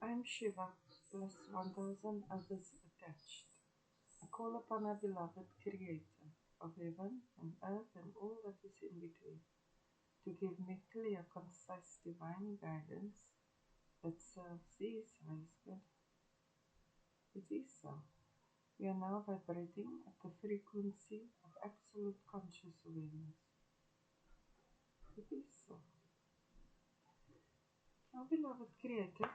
I'm Shiva, plus 1000 others attached. I call upon our beloved Creator of heaven and earth and all that is in between to give me clear, concise, divine guidance that serves His highest good. It is so. We are now vibrating at the frequency of absolute conscious awareness. It is so. Our beloved Creator,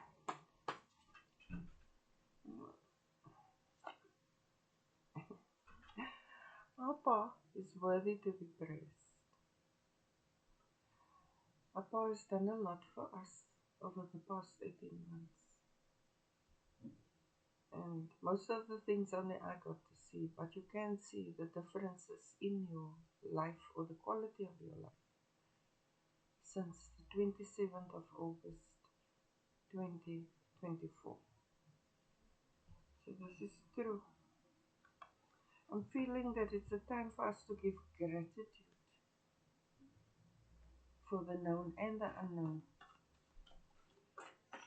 our path is worthy to be praised. Papa has done a lot for us over the past 18 months. And most of the things only I got to see, but you can see the differences in your life or the quality of your life since the 27th of August 2024. So this is true. I'm feeling that it's a time for us to give gratitude for the known and the unknown.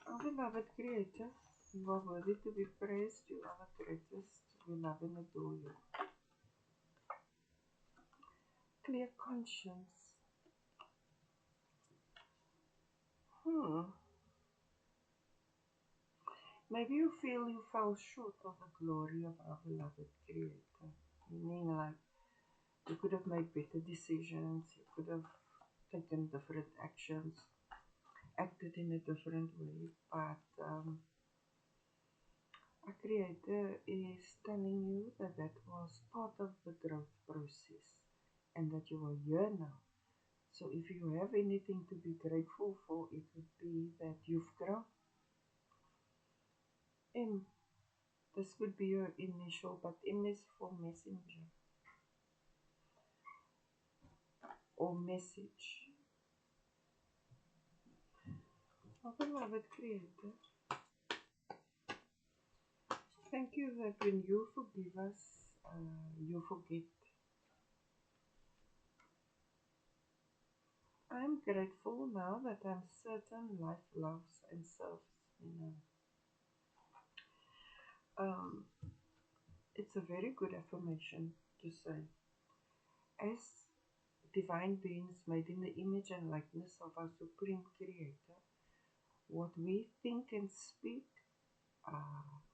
Our beloved Creator, you are worthy to be praised, you are the greatest, we love and adore you. Clear conscience. Maybe you feel you fell short of the glory of our beloved Creator. Meaning, like, you could have made better decisions, you could have taken different actions, acted in a different way, but our Creator is telling you that that was part of the growth process and that you are here now. So if you have anything to be grateful for, it would be that you've grown. M. This could be your initial, but M is for messenger or message. Our beloved Creator, thank you that when you forgive us, you forget. I'm grateful now that I'm certain life loves and serves me now. It's a very good affirmation to say. As divine beings made in the image and likeness of our Supreme Creator, what we think and speak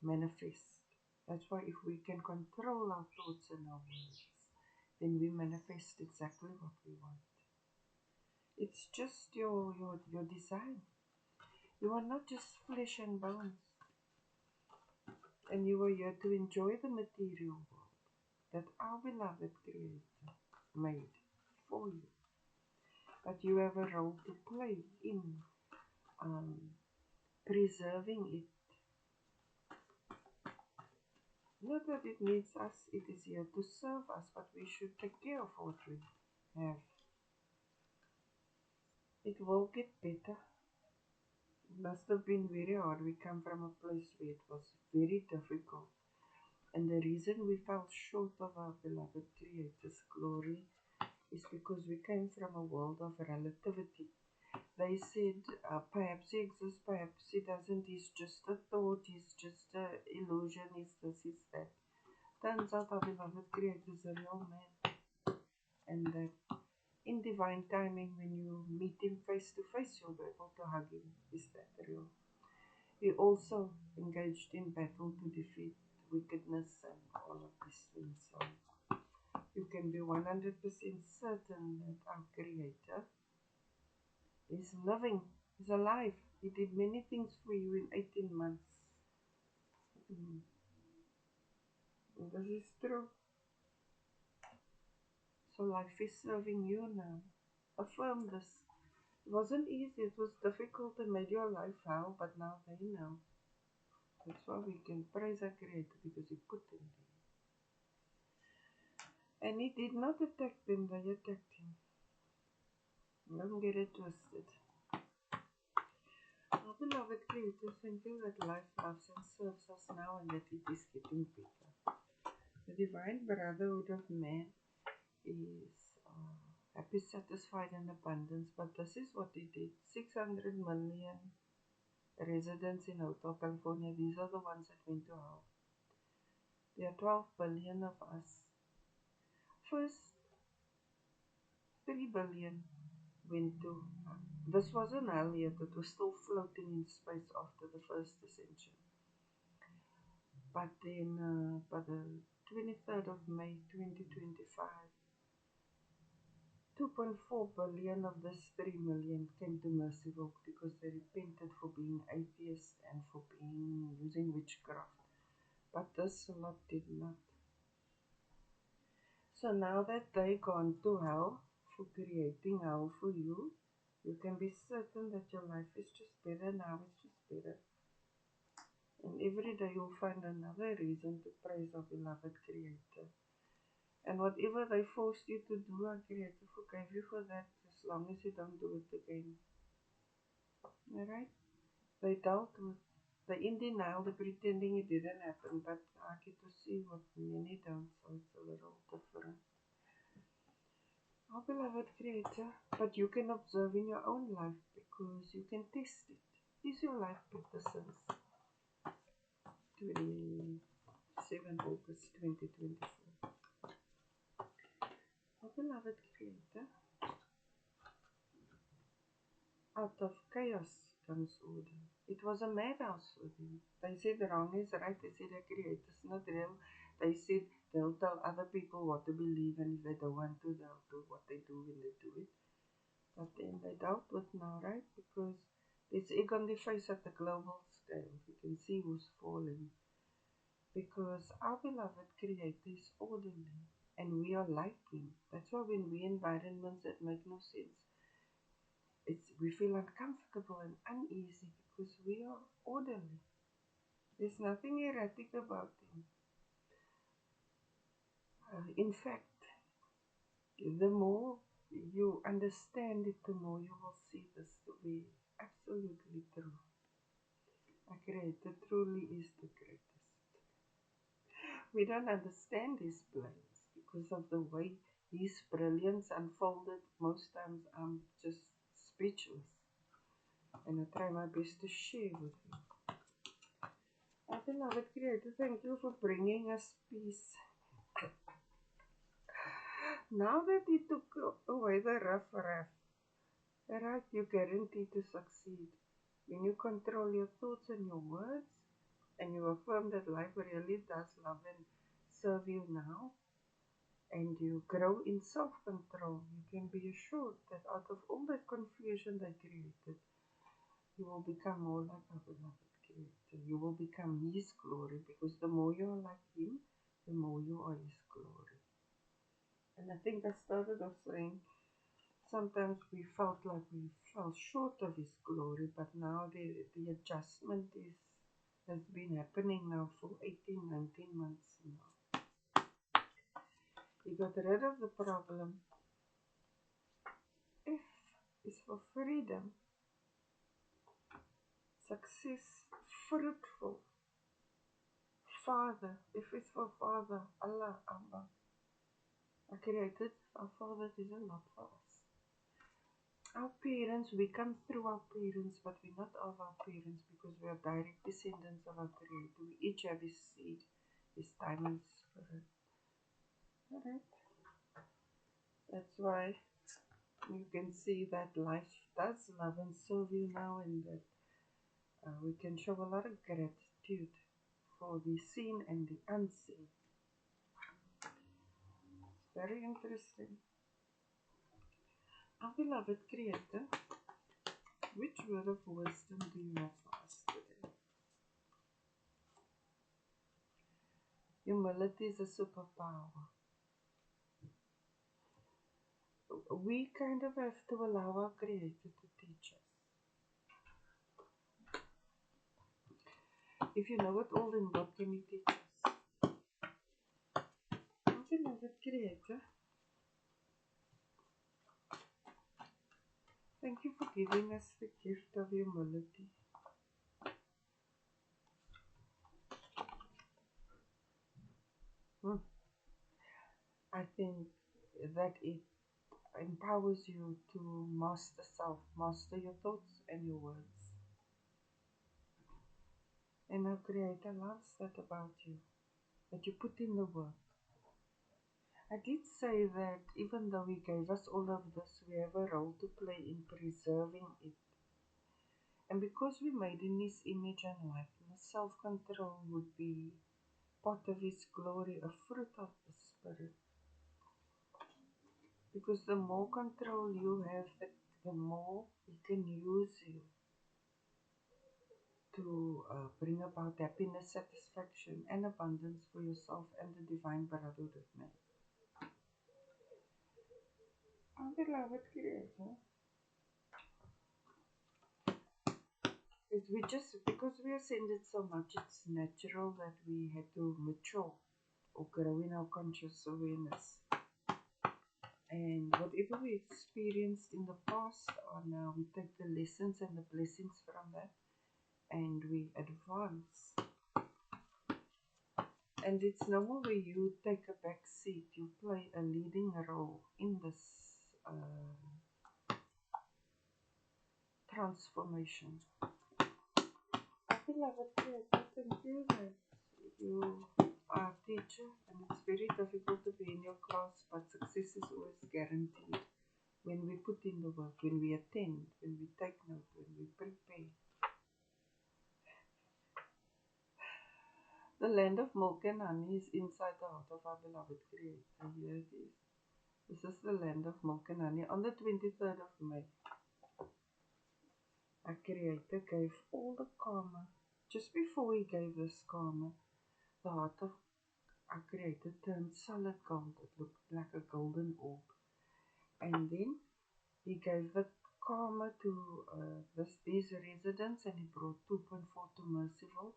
manifest. That's why if we can control our thoughts and our words, then we manifest exactly what we want. It's just your design. You are not just flesh and bones. And you are here to enjoy the material world that our beloved Creator made for you. But you have a role to play in preserving it. Not that it needs us, it is here to serve us, but we should take care of what we have. It will get better. It must have been very hard. We come from a place where it was very difficult. And the reason we fell short of our beloved Creator's glory is because we came from a world of relativity. They said, perhaps he exists, perhaps he doesn't, he's just a thought, he's just an illusion, he's this, he's that. Turns out our beloved Creator is a real man. And that in divine timing, when you meet him face to face, you'll be able to hug him. Is that real? He also engaged in battle to defeat wickedness and all of these things. So you can be 100% certain that our Creator is living, is alive. He did many things for you in 18 months. This is true. So life is serving you now. Affirm this. It wasn't easy, it was difficult and made your life hell, but now they know. That's why we can praise our Creator because He put them there. And He did not attack them, they attacked Him. Don't get it twisted. Our beloved Creator, thank you that life loves and serves us now and that it is getting better. The Divine Brotherhood of Man is happy, satisfied, and abundance, but this is what He did. 600 million residents in Hotel California, these are the ones that went to hell. There are 12 billion of us. First, 3 billion went to. This wasn't hell yet, it was still floating in space after the first ascension. But then, by the 23rd of May 2025, 2.4 billion of this 3 million came to Mercyville because they repented for being atheists and for being using witchcraft. But this lot did not. So now that they gone to hell for creating hell for you, you can be certain that your life is just better now, it's just better. And every day you'll find another reason to praise our beloved Creator. And whatever they forced you to do, our Creator forgave you for that as long as you don't do it again. Alright? They dealt with the in denial, the pretending it didn't happen, but I get to see what many don't, so it's a little different. Our beloved Creator, but you can observe in your own life because you can test it. Is your life better since 27 August 2024? Our beloved Creator, out of chaos comes order. It was a madhouse for them. They said wrong is right. They said the Creator's not real. They said they'll tell other people what to believe, and if they don't want to, they'll do what they do when they do it. But then they dealt with now, right? Because there's egg on the face at the global scale. You can see who's falling. Because our beloved Creator is orderly, and we are like Him. That's why when we environments that make no sense, we feel uncomfortable and uneasy because we are orderly. There's nothing erratic about Him. In fact, the more you understand it, the more you will see this to be absolutely true. Our Creator truly is the greatest. We don't understand His plans because of the way His brilliance unfolded. Most times I'm just speechless, and I try my best to share with you. Our beloved Creator, thank you for bringing us peace. Now that He took away the rough, right, you're guaranteed to succeed. When you control your thoughts and your words, and you affirm that life really does love and serve you now, and you grow in self-control, you can be assured that out of all that confusion they created, you will become more like our beloved Creator. You will become His glory, because the more you are like Him, the more you are His glory. And I think I started off saying sometimes we felt like we fell short of His glory, but now the adjustment has been happening now for 18, 19 months now. He got rid of the problem. F is for freedom, success, fruitful. Father, F is for Father, Allah, Abba. I created our Father is a lot for us. Our parents, we come through our parents, but we're not of our parents because we are direct descendants of our Creator. We each have His seed, His time and spirit. Alright? That's why you can see that life does love and serve you now, and that we can show a lot of gratitude for the seen and the unseen. It's very interesting. Our beloved Creator, which word of wisdom do you have for us today? Humility is a superpower. We kind of have to allow our Creator to teach us. If you know it all, then what can He teach us? Our beloved Creator, thank you for giving us the gift of humility. I think that it empowers you to master self, master your thoughts and your words. And our Creator loves that about you, that you put in the work. I did say that even though He gave us all of this, we have a role to play in preserving it. And because we made in His image and likeness, self-control would be part of His glory, a fruit of the Spirit. Because the more control you have, the more He can use you to bring about happiness, satisfaction, and abundance for yourself and the divine brotherhood of man. Our beloved Creator, we just because we ascended so much, it's natural that we had to mature or grow in our conscious awareness. And whatever we experienced in the past, or now we take the lessons and the blessings from that, and we advance. And it's no more where you take a back seat, you play a leading role in this transformation. I beloved Creator, thank you that you are a teacher, and it's very difficult to be in your class, but success is always guaranteed when we put in the work, when we attend, when we take note, when we prepare. The land of milk and honey is inside the heart of our beloved Creator. Here it is. This is the land of milk and honey. On the 23rd of May, our Creator gave all the karma. Just before He gave this karma, the heart of our Creator turned solid gold. It looked like a golden orb. And then He gave the karma to these residents, and He brought 2.4 to Merciful.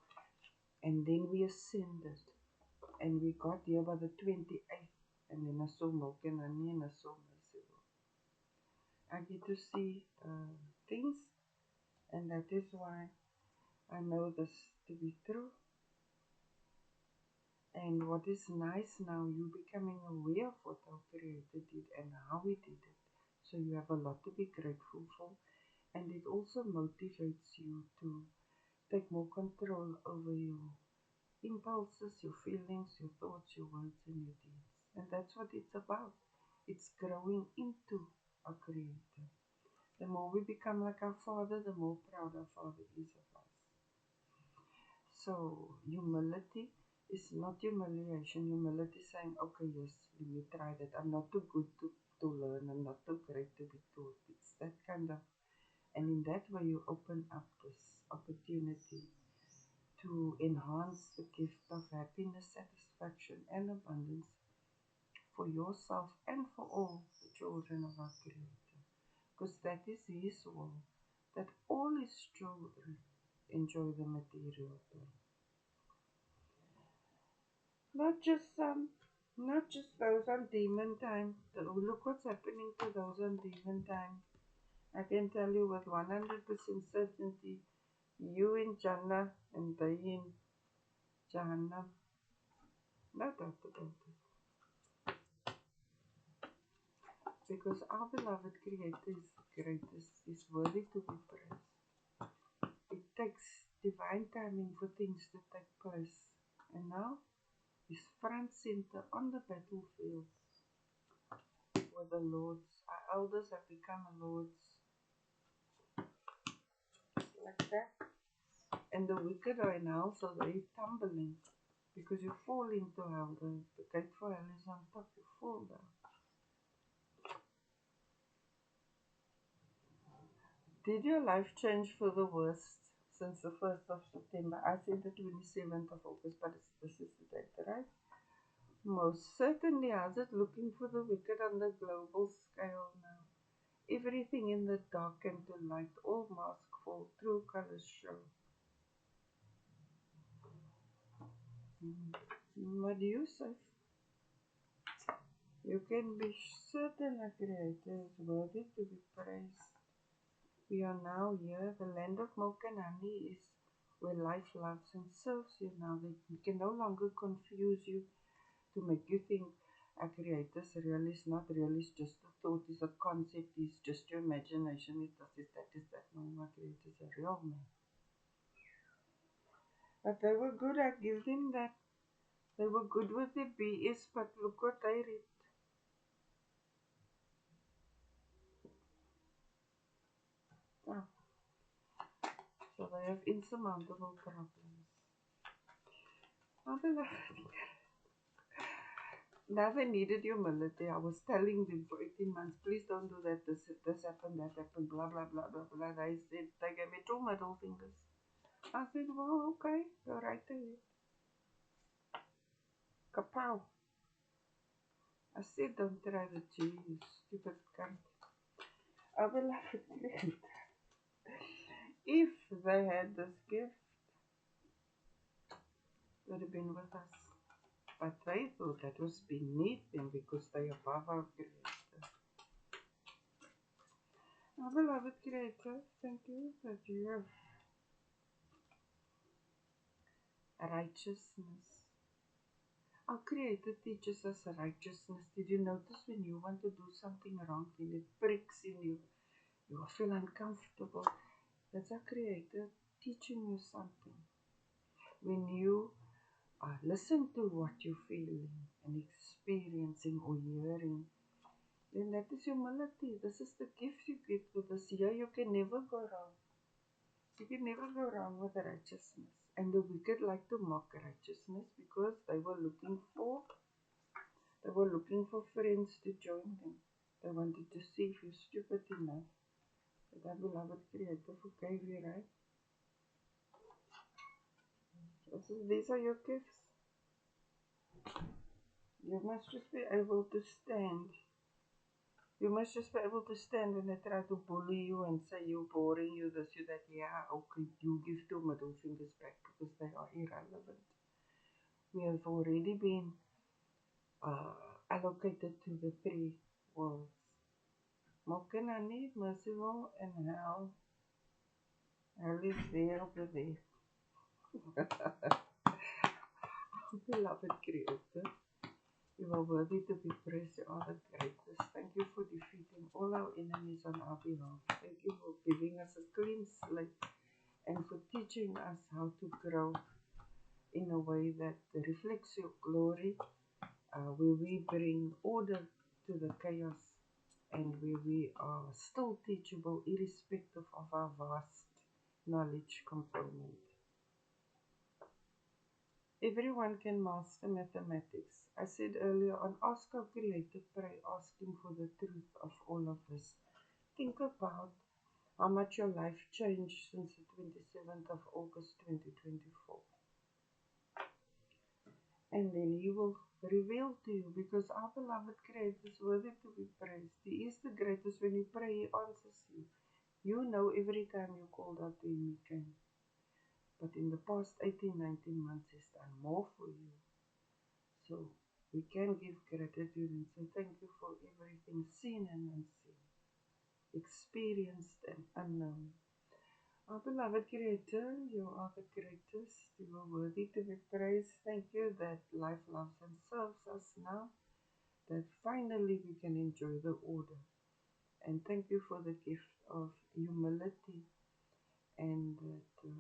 And then we ascended. And we got here by the 28th. And then I saw milk and honey, and I saw Merciful. I get to see things, and that is why I know this to be true. And what is nice now, you becoming aware of what our Creator did and how He did it. So you have a lot to be grateful for. And it also motivates you to take more control over your impulses, your feelings, your thoughts, your words, and your deeds. And that's what it's about. It's growing into our Creator. The more we become like our Father, the more proud our Father is of us. So, humility is not humiliation. Humility is saying, okay, yes, let me try that. I'm not too good to learn. I'm not too great to be taught. It's that kind of, and in that way you open up this opportunity to enhance the gift of happiness, satisfaction, and abundance for yourself and for all the children of our Creator. Because that is His will, that all His children enjoy the material plane. Not just some, not just those on demon time. Look what's happening to those on demon time. I can tell you with 100% certainty, you in Jannah and they in Jahannam. No doubt about it. Because our beloved Creator is the greatest, is worthy to be praised. It takes divine timing for things to take place. And now, He's front center on the battlefield with the Lords. Our elders have become Lords like that. And the wicked are in hell, so they're tumbling. Because you fall into hell. The gate for hell is on top, you fall down. Did your life change for the worst since the 1st of September? I said the 27th of August, but this is the date, right? Most certainly. How's it looking for the wicked on the global scale now? Everything in the dark and to light, all masks fall, true colors show. What do you say? You can be certain our Creator is worthy to be praised. We are now here. The land of milk and honey is where life loves and serves you now. They can no longer confuse you to make you think our Creator is real, is not real, it's just a thought, it's a concept, it's just your imagination, it does this, that is that. No, our Creator is a real man. But they were good. I give them that. They were good with the BS, but look what I read. Oh, so they have insurmountable problems. Oh, beloved. Now they needed humility. I was telling them for 18 months, please don't do that. This happened, that happened, blah, blah, blah, blah, blah. They said, they gave me two middle fingers. I said, well, okay, go right ahead. Kapow. I said, don't try the G, you stupid cunt. I will have it. If they had this gift, they would have been with us. But they thought that was beneath them because they are above our Creator. Our beloved Creator, thank you that you have righteousness. Our Creator teaches us righteousness. Did you notice when you want to do something wrong, when it pricks in you, you feel uncomfortable? That's our Creator teaching you something. When you listen to what you're feeling and experiencing or hearing, then that is humility. This is the gift you get with us. Here you can never go wrong. You can never go wrong with righteousness. And the wicked like to mock righteousness because they were looking for friends to join them. They wanted to see if you're stupid enough. But our beloved Creator forgave you, right? These are your gifts. You must just be able to stand. You must just be able to stand when they try to bully you and say you're boring, you this, you that. Yeah, okay, you give two middle fingers back because they are irrelevant. We have already been allocated to the three worlds. Mokanani, merciful, and hell. Hell is there over there. Beloved Creator, you are worthy to be praised. You are the greatest. Thank you for defeating all our enemies on our behalf. Thank you for giving us a clean slate and for teaching us how to grow in a way that reflects your glory, where we bring order to the chaos and where we are still teachable irrespective of our vast knowledge component. Everyone can master mathematics. I said earlier on, ask our Creator, pray, ask Him for the truth of all of this. Think about how much your life changed since the 27th of August 2024. And then He will reveal to you because our beloved Creator is worthy to be praised. He is the greatest. When you pray, He answers you. You know every time you called out to Him, He came. But in the past 18, 19 months, He's done more for you. So we can give gratitude and say thank you for everything seen and unseen, experienced and unknown. Our beloved Creator, you are the greatest. You are worthy to be praised. Thank you that life loves and serves us now, that finally we can enjoy the order. And thank you for the gift of humility and that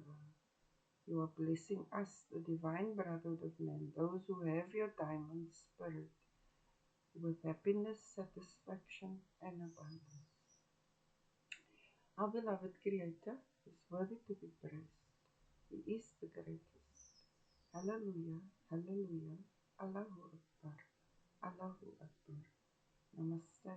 you are blessing us, the divine brotherhood of man, those who have your diamond spirit, with happiness, satisfaction, and abundance. Our beloved Creator is worthy to be praised. He is the greatest. Hallelujah, hallelujah, Allahu Akbar, Allahu Akbar. Namaste.